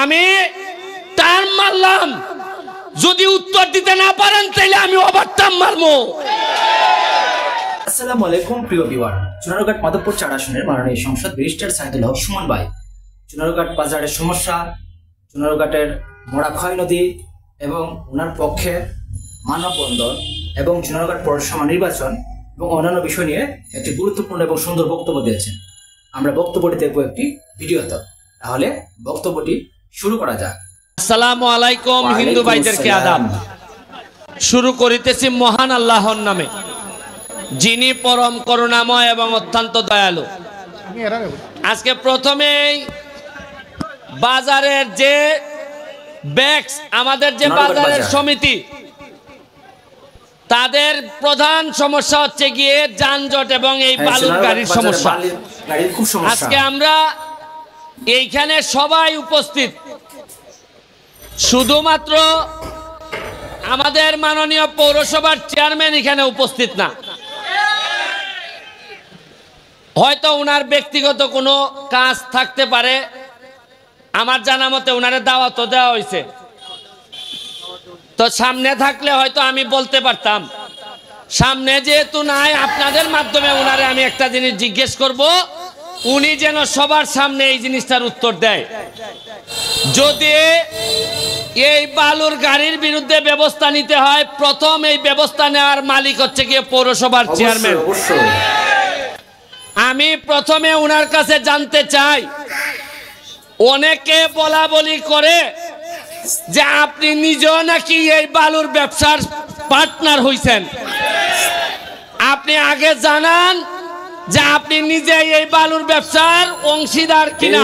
আমি টার্ম মারলাম, যদি উত্তর দিতে না পারেন তাহলে আমি আবার টার্ম মারবো। আসসালামু আলাইকুম প্রিয় ভিউয়ার। চুনারুঘাট মাধবপুর 4 আসনের মাননীয় সংসদ ব্যারিস্টার সাইদুল হক সুমন ভাই চুনারুঘাট বাজারের সমস্যা, চুনারুঘাটের মোড়া ক্ষয় নদী এবং ওনার পক্ষে মানববন্ধন এবং চুনারুঘাট পৌরসভা নির্বাচন এবং অন্যান্য বিষয় নিয়ে একটি গুরুত্বপূর্ণ এবং সুন্দর বক্তব্য দিয়েছেন। আমরা বক্তব্যটি দেখব একটি ভিডিওতে। তাহলে বক্তব্যটি শুরু করা যাক। আসসালামু আলাইকুম হিন্দু ভাইদেরকে আদাব। শুরু করিতেছি মহান আল্লাহর নামে, যিনি পরম করুণাময় এবং অত্যন্ত দয়ালু। আজকে প্রথমেই বাজারের যে ব্যাক্স, আমাদের যে বাজারের সমিতি, তাদের প্রধান সমস্যা হচ্ছে গিয়ে যানজট এবং এই বালুর গাড়ির সমস্যা। আজকে আমরা এইখানে সবাই উপস্থিত, শুধুমাত্র আমাদের মাননীয় পৌরসভার চেয়ারম্যান এখানে উপস্থিত না। হয়তো ওনার ব্যক্তিগত কোনো কাজ থাকতে পারে, আমার জানা মতে ওনারে দাওয়াতও দেওয়া হয়েছে, তো সামনে থাকলে হয়তো আমি বলতে পারতাম। সামনে যেহেতু নাই, আপনাদের মাধ্যমে ওনারে আমি একটা জিনিস জিজ্ঞেস করব, উনি যেন সবার সামনে এই জিনিসটার উত্তর দেয়। যদি এই বালুর গাড়ির বিরুদ্ধে ব্যবস্থা নিতে হয়, প্রথম এই ব্যবস্থা নেওয়ার মালিক হচ্ছে গিয়ে পৌরসভার চেয়ারম্যান। আমি প্রথমে ওনার কাছে জানতে চাই, অনেকে বলা বলি করে যে আপনি নিজেও নাকি এই বালুর ব্যবসার পার্টনার হইছেন। আপনি আগে জানান যে আপনি নিজে এই বালুর ব্যবসার অংশীদার কিনা।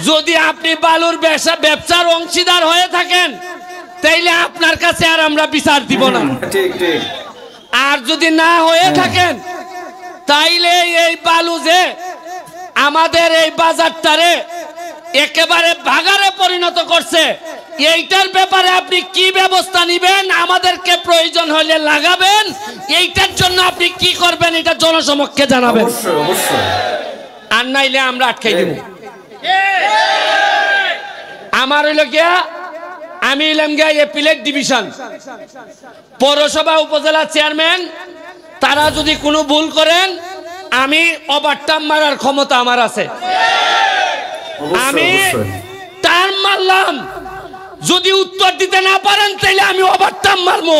যদি আপনি বালুর ব্যবসার অংশীদার হয়ে থাকেন, তাইলে আপনার কাছে আর আমরা বিচার দিব না। আর যদি না হয়ে থাকেন, তাইলে এই বালু যে আমাদের এই বাজারটারে একেবারে ভাগারে পরিণত করছে, এইটার ব্যাপারে আপনি কি ব্যবস্থা নিবেন, আমাদেরকে প্রয়োজন হলে লাগাবেন, এইটার জন্য আপনি কি করবেন এটা জনসমক্ষে জানাবেন। আর নাইলে আমরা আটকাই দিব। আমার হইল গিয়া, আমি হইলাম গিয়া এপিলেট ডিভিশন পৌরসভা উপজেলা চেয়ারম্যান। তারা যদি কোনো ভুল করেন, আমি ওভারটার্ম মারার ক্ষমতা আমার আছে। আমি টার্ম মারলাম, যদি উত্তর দিতে না পারেন তাইলে আমি ওভারটার্ম মারবো।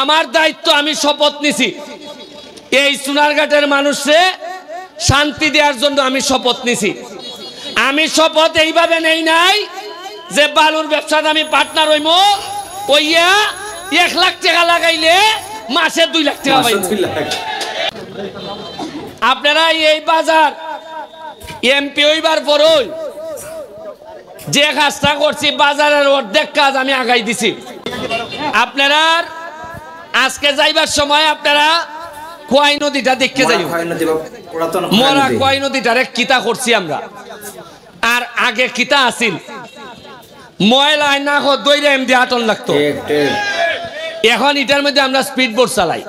আমার দায়িত্ব, আমি শপথ নিছি এই চুনারঘাটের মানুষে শান্তি দেওয়ার জন্য। আমি শপথ নিছি। আমি শপথ এইভাবে নেই নাই যে বালুর ব্যবসাতে আমি পার্টনার হইব, ওইয়া 1 লাখ টাকা লাগাইলে মাসে 2 লাখ টাকা পাইব। আপনারা এই বাজার এমপি হইবার পরই যে কাজটা করছি, বাজারের অর্ধেক কাজ আমি আগাই দিছি। আপনারা আজকে যাইবার সময় আপনারা খোয়াই নদীটা দেখতে যাই, মরা খোয়াই নদীটারে কিতা করছি আমরা। আর আগে কিতা আসিল, ময়লায় না দইরে এমনি আটন লাগতো। এখন এটার মধ্যে আমরা স্পিড বোট চালাই।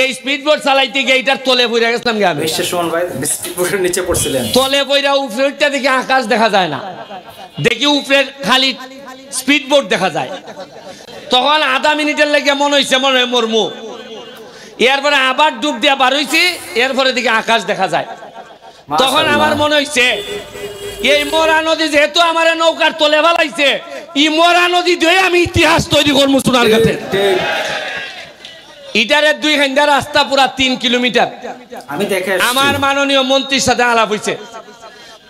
এই স্পিড বোট চালাইতে গিয়ে এটার তলে পড়ে গেছিলাম। তলে পড়া উপরে উঠতে দেখি আকাশ দেখা যায় না, দেখি উপরে খালি স্পিড বোট দেখা যায়। তখন আধা মিনিটের লেগে মনে হয়েছে মনে হয় মরমু। এরপরে আবার ডুব দিয়া বার হয়েছি, এরপরে দিকে আকাশ দেখা যায়। তখন আমার মনে হয়েছে এই মরা নদী যেহেতু আমার নৌকার তলে ফেলাইছে, এই মরা নদী দিয়ে আমি ইতিহাস তৈরি করবো চুনারঘাটে। ইটারে 2 ঘন্টা রাস্তা, পুরা 3 কিলোমিটার। আমার মাননীয় মন্ত্রীর সাথে আলাপ হয়েছে,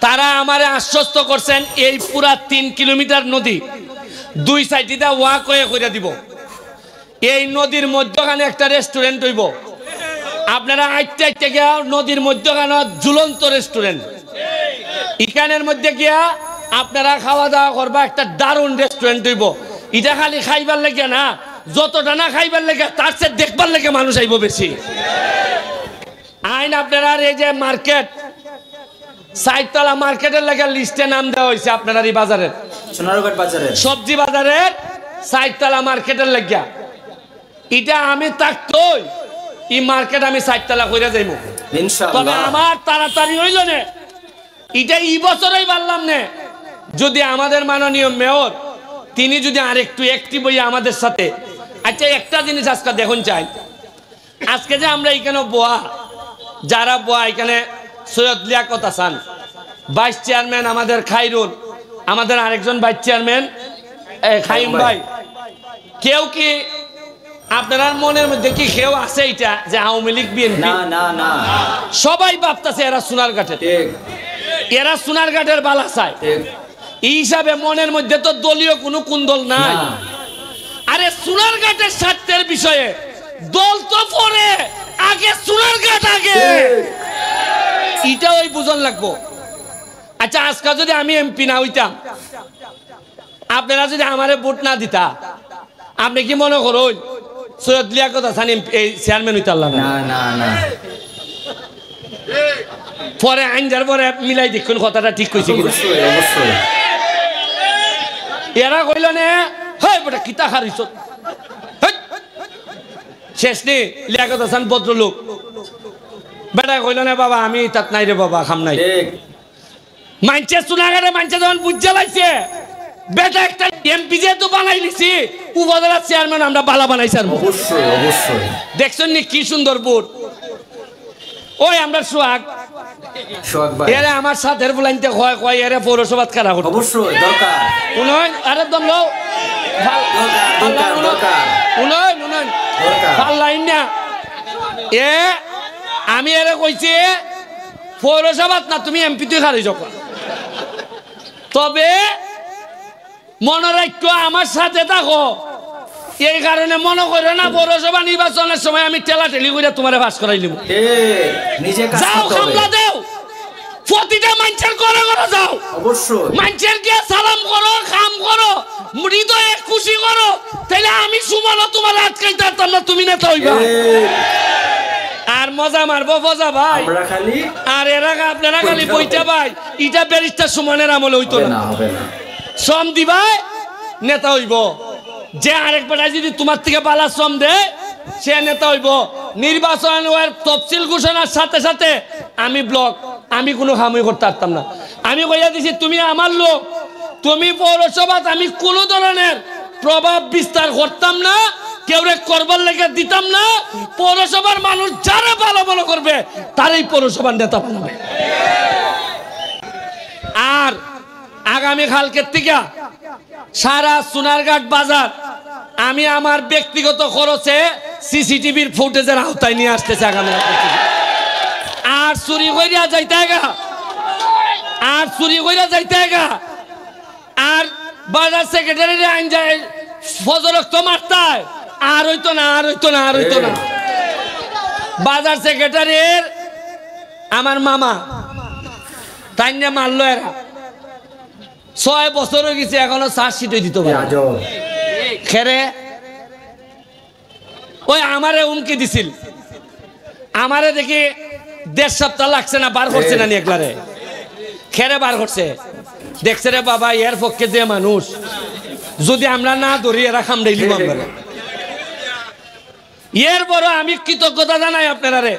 তারা আমারে আশ্বস্ত করছেন এই পুরা 3 কিলোমিটার নদী 2 সাইডে ওয়াক করে দিব। এই নদীর মধ্যখানে একটা রেস্টুরেন্ট হইব। আপনারা আইতে গিয়া নদীর মধ্যখানে ঝুলন্ত রেস্টুরেন্ট, এখানের মধ্যে গিয়া আপনারা খাওয়া দাওয়া করবা, একটা দারুণ রেস্টুরেন্ট হইব। এটা খালি খাইবার লেগে না, যতটা না খাইবার লেগে তার চেয়ে দেখবার লেগে মানুষ আইব বেশি। আইন আপনারা এই যে মার্কেট, 4 তলা মার্কেটের লেগে লিস্টে নাম দেওয়া হয়েছে আপনারা এই বাজারের, চুনারুঘাট বাজারের সবজি বাজারের 4 তলা মার্কেটের লেগে। এটা আমি থাকতোই এই মার্কেট আমি 4 তলা কইরা যাইমু, তবে আমার তাড়াতাড়ি হইল না। এটা এই বছরই পারলাম না, যদি আমাদের মাননীয় মেয়র তিনি যদি আরেকটু অ্যাক্টিভ হইয়া আমাদের সাথে। আচ্ছা একটা জিনিস আজকে দেখুন চাই, আজকে যে আমরা এখানে যারা এখানে সৈয়দ লিয়াকত হাসান, ভাইস চেয়ারম্যান আমাদের খাইরুল, আমাদের আরেকজন ভাইস চেয়ারম্যান খাইম ভাই, কেউ কি আপনার মনের মধ্যে কি কেউ আছে এটা যে আওয়ামী লীগ বিএনপি? না না না, সবাই ভাবতেছে এরা সোনারঘাটের, এরা সোনারঘাটের বালা চায়। এই হিসাবে মনের মধ্যে তো দলীয় কোনো কুন্দল নাই। আরে সোনারঘাটের স্বার্থের বিষয়ে দল তো পরে, আগে সোনারঘাট আগে, এটা ওই বুঝন লাগবো। আচ্ছা আজকে যদি আমি এমপি না হইতাম, আপনারা যদি আমারে ভোট না দিতা, আপনি কি মনে করুন সৈয়দ লিয়াকত হাসান এই চেয়ারম্যান হইতে পারলাম না? না না, পরে আইনজার পরে মিলাই দেখুন কথাটা ঠিক কইছে কিনা। অবশ্যই এরা কইল না হয় বেটা কিতা খারিছ, শেষ নি লিয়াকত হাসান ভদ্রলোক বেটা কইল না বাবা আমি তাত নাই রে বাবা, খাম নাই। মানছে সোনাঘাটে মানছে যখন বুঝা লাগছে বেটা একটা এমপি যেহেতু বানাই লিছি, উপজেলার চেয়ারম্যান আমরা বালা বানাই স্যার। অবশ্যই অবশ্যই দেখছেন নি কি সুন্দর বুট। ওই আমরা সোহাগ এরা আমার সাথের বুলাইতে কয় কয় এরা পৌরসভাত কারা করতে অবশ্যই দরকার। উনয়ন আরে দম লও উনয়ন উনয়ন ভাল লাইন না এ আমি এরা কইছি পৌরসভাত না তুমি এমপি তুই খালি যখন, তবে মনে রাখো আমার সাথে থাকো। এই কারণে মনে করো না পৌরসভা নির্বাচনের সময় আমি ঠেলা ঠেলি করে তোমার পাস করাই দিব। যাও খামলা দেও, প্রতিটা মানুষের ঘরে ঘরে যাও, অবশ্যই মানুষের গিয়ে সালাম করো, খাম করো, হৃদয়ে খুশি করো, তাহলে আমি সুমনও তোমার আটকাইতে পারতাম না, তুমি নেতা হইবা। আর মজা মারবো ফজা ভাই, আর এরা আপনারা খালি বইটা ভাই, এটা ব্যারিস্টার সুমনের আমলে হইতো না। শ্রম দিবাই নেতা হইব, যে আরেকবার যদি তোমার থেকে বালা শ্রম দেয় সে নেতা হইব। নির্বাচন তফসিল ঘোষণার সাথে সাথে আমি ব্লক, আমি কোনো হামই করতে পারতাম না। আমি কইয়া দিছি তুমি আমার লোক, তুমি পৌরসভাত আমি কোনো ধরনের প্রভাব বিস্তার করতাম না, কেউ করবার লেগে দিতাম না। পৌরসভার মানুষ যারা ভালো ভালো করবে তারাই পৌরসভার নেতা বানাবে। আর আগামী কালকের থেকে সারা সোনারঘাট বাজার আমি আমার ব্যক্তিগত খরচে সিসিটিভির ফুটেজের আওতায় নিয়ে আসতেছে আগামী। আর চুরি কইরা যাইতে গা, আর চুরি কইরা যাইতে গা, আর বাজার সেক্রেটারি আইন যায় ফজরক্ত মারতায়, আর হইতো না, আর হইতো না, আর হইতো না। বাজার সেক্রেটারির আমার মামা তাই না মারলো, এরা 6 বছর হয়ে গেছে এখনো চার্জশিটই দিতে পারে। খেরে ওই আমারে উমকি দিছিল, আমারে দেখি 1.5 সপ্তাহ লাগছে না, বার করছে না নি একলারে, খেরে বার করছে। দেখছে রে বাবা এর পক্ষে যে মানুষ, যদি আমরা না ধরি এরা খামড়াই দিব আমরা। এর বড় আমি কৃতজ্ঞতা জানাই আপনারা রে,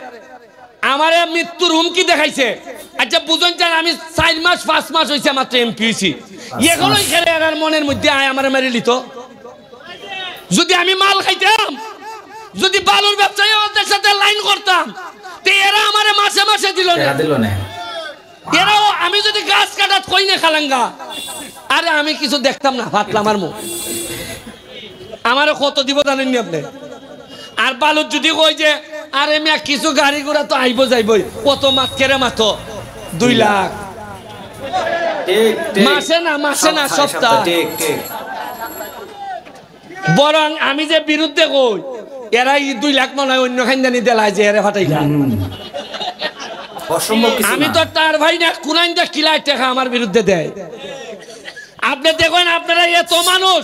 আমারে মৃত্যুর হুমকি দেখাইছে। আচ্ছা বুঝুন চান আমি 4 মাস 5 মাস হয়েছে মাত্র এমপি হয়েছি, এগুলোই খেলে এর মনের মধ্যে আয় আমার মেরে লিত। যদি আমি মাল খাইতাম, যদি বালুর ব্যবসায়ী ওদের সাথে লাইন করতাম, তো এরা আমারে মাসে মাসে দিল না। এরাও আমি যদি গাছ কাটাত কই না খালাঙ্গা, আরে আমি কিছু দেখতাম না, ফাটলাম আমার মুখ। আমারও কত দিব জানেননি আপনি? আর বালুর যদি কই যে আরে মিয়া কিছু গাড়ি ঘোড়া তো আইব যাইবই, কত মাছ কেড়ে মাত্র 2 লাখ মাসে না, মাসে না সপ্তাহ। বরং আমি যে বিরুদ্ধে কই এরা 2 লাখ মনে হয় অন্য খানদানি দেলায় যে এরা ফাটাইলা। আমি তো তার ভাই না, কোনাইন দা কিলাই টাকা আমার বিরুদ্ধে দেয়। আপনি দেখেন আপনারা এত মানুষ,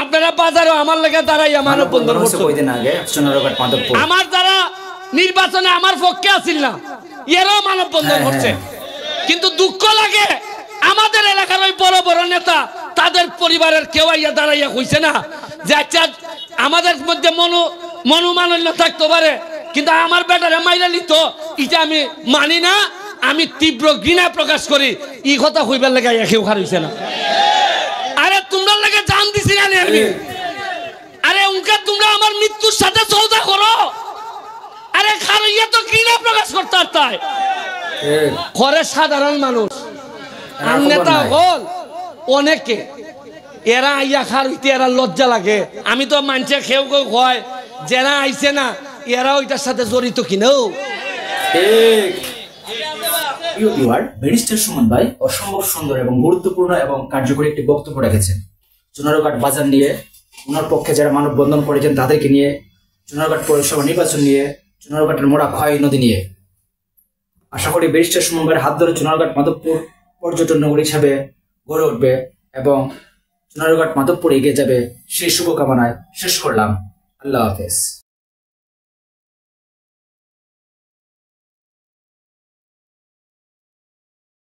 আপনারা বাজারে আমার লেগে দাঁড়াইয়া মানববন্ধন করছেন। আমার দ্বারা নির্বাচনে আমার পক্ষে আসিল না, এরাও মানববন্ধন করছে। কিন্তু দুঃখ লাগে আমাদের এলাকার ওই বড় বড় নেতা তাদের পরিবারের কেউ আইয়া দাঁড়াইয়া কইছে না যে আচ্ছা আমাদের মধ্যে মনোমালিন্য থাকতে পারে, কিন্তু আমার বেটারে মাইরা নিত এটা আমি মানি না, আমি তীব্র ঘৃণা প্রকাশ করি। ই কথা হইবার লেগে কেউ খার হইছে না। আরে তোমরা লেগে জান দিছি না আমি। আরে উনকে তোমরা আমার মৃত্যুর সাথে সৌদা করো। আরে খার ইয়া তো ঘৃণা প্রকাশ করতে তাই করে সাধারণ মানুষ আর নেতা হল অনেকে এরা আইয়া খার হইতে এরা লজ্জা লাগে। আমি তো মানছে খেউ কেউ হয় যারা আইছে না এরা ওইটার সাথে জড়িত কিনেও। ব্যারিস্টার সুমন ভাই অসম্ভব সুন্দর এবং গুরুত্বপূর্ণ এবং কার্যকরী একটি বক্তব্য রেখেছেন চুনারুঘাট বাজার নিয়ে, ওনার পক্ষে যারা মানববন্ধন করেছেন তাদেরকে নিয়ে, চুনারুঘাট পৌরসভা নির্বাচন নিয়ে, চুনারুঘাটের মোড়া খয় নদী নিয়ে। আশা করি ব্যারিস্টার সুমন ভাইয়ের হাত ধরে চুনারুঘাট মাধবপুর পর্যটন নগরী হিসাবে গড়ে উঠবে এবং চুনারুঘাট মাধবপুর এগিয়ে যাবে সেই শুভকামনায় শেষ করলাম। আল্লাহ হাফেজ।